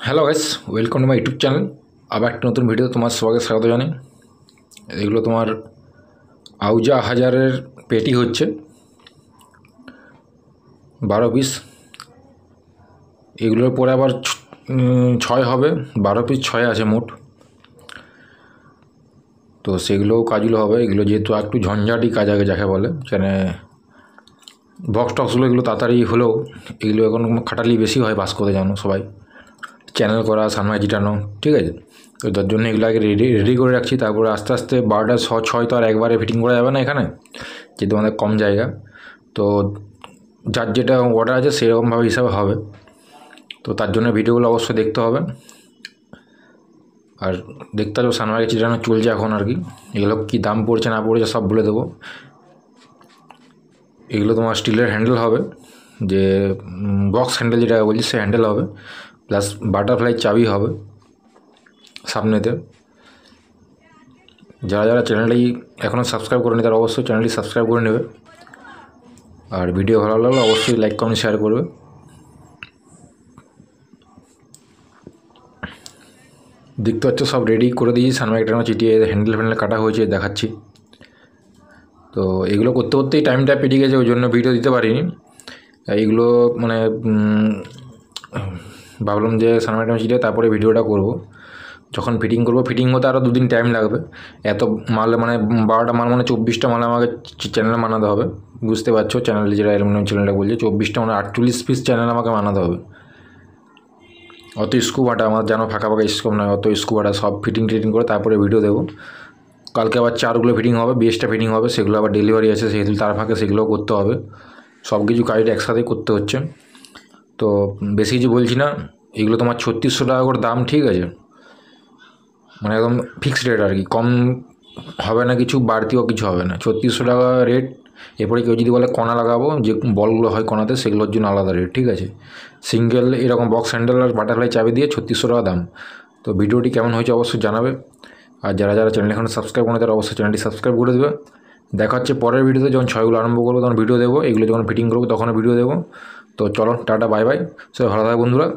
Hello guys, welcome to my YouTube channel. আবার একটা নতুন ভিডিও তোমার সবাইকে স্বাগত জানাই। এগুলো তোমার আউজা হাজারের পেটি হচ্ছে 12 পিস। এগুলোর পরে আবার 6 হবে, 12 পিস 6 আছে মোট। তো সেগুলোও কাজগুলো হবে। এগুলো যেহেতু একটু ঝঞ্ঝাটি কাজ আগে যাকে বলে, সেখানে বক্স টক্সগুলো এগুলো তাড়াতাড়ি হলেও এগুলো এখন খাটালি বেশি হয় বাস করতে জানো সবাই, চ্যানেল করা, সানমাই জিটানো, ঠিক আছে। তো তার জন্য এগুলো আগে রেডি করে রাখছি। তারপরে আস্তে আস্তে 12টা 6 তো আর একবারে ফিটিং করা যাবে না এখানে, যেহেতু আমাদের কম জায়গা। তো যার যেটা অর্ডার আছে সেরকমভাবে হিসাবে হবে। তো তার জন্য ভিডিওগুলো অবশ্যই দেখতে হবে। আর দেখতে হবে সানমাই চিটানো চলছে এখন আর কি। এগুলো কী দাম পড়ছে না পড়ছে সব বলে দেবো। এগুলো তোমার স্টিলের হ্যান্ডেল হবে, যে বক্স হ্যান্ডেল যেটা বলছি সে হ্যান্ডেল হবে, প্লাস বাটারফ্লাই চাবি হবে সামনেতে। যারা যারা চ্যানেলটি এখনও সাবস্ক্রাইব করেনি তারা অবশ্যই চ্যানেলটি সাবস্ক্রাইব করে নেবে। আর ভিডিও ভালো লাগলে অবশ্যই লাইক কমেন্ট শেয়ার করবে। দেখতে পাচ্ছ সব রেডি করে দিয়েছি, সানমাইক টানো চিটিয়ে হ্যান্ডেল ফ্যান্ডেল কাটা হয়েছে দেখাচ্ছি। তো এগুলো করতে করতেই টাইমটা পেরিয়ে গেছে, ওই জন্য ভিডিও দিতে পারিনি। এইগুলো মানে ভাবলাম যে সানমাইক টানো চিটিয়ে তারপরে ভিডিওটা করব। যখন ফিটিং করবো, ফিটিং হতে আরও 2 দিন টাইম লাগবে। এত মাল মানে 12টা মাল মানে 24টা মাল আমাকে চ্যানেলে বানাতে হবে। বুঝতে পারছো, চ্যানেলে যেটা অ্যালুমিনিয়াম চ্যানেলটা বলছে 24টা মানে 48 পিস চ্যানেল আমাকে বানাতে হবে। অত স্কুবাটা আমার জানো, ফাঁকা ফাঁকা স্কোপ নয়, অত স্কুবাটা সব ফিটিং টিটিং করে তারপরে ভিডিও দেবো। কালকে আবার চারগুলো ফিটিং হবে, বেসটা ফিটিং হবে, সেগুলো আবার ডেলিভারি আছে, সেহেতু তার ফাঁকে সেগুলোও করতে হবে। সব কিছু কাজটা একসাথেই করতে হচ্ছে। তো বেশি কিছু বলছি না, এগুলো তোমার 3600 টাকা করে দাম, ঠিক আছে। মানে একদম ফিক্সড রেট আর কি, কম হবে না, কিছু বাড়তিও কিছু হবে না, 3600 টাকা রেট। এরপরে কেউ যদি বলে কণা লাগাবো, যে বলগুলো হয় কণাতে, সেগুলোর জন্য আলাদা রেট, ঠিক আছে। সিঙ্গেল এরকম বক্স হ্যান্ডেল আর বাটারফ্লাই চাবি দিয়ে 3600 টাকা দাম। তো ভিডিওটি কেমন হয়েছে অবশ্যই জানাবে। আর যারা যারা চ্যানেল এখন সাবস্ক্রাইব করে তারা অবশ্যই চ্যানেলটি সাবস্ক্রাইব করে দেবে। দেখা হচ্ছে পরের ভিডিওতে, যখন 6গুলো আরম্ভ করবো তখন ভিডিও দেবো, এগুলো যখন ফিটিং করবো তখনও ভিডিও দেবো। তো চলো, টাটা, বাই বাই, সবাই ভালো থাকে বন্ধুরা।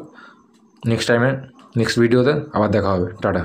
নেক্সট ভিডিওতে আবার দেখা হবে, টাটা।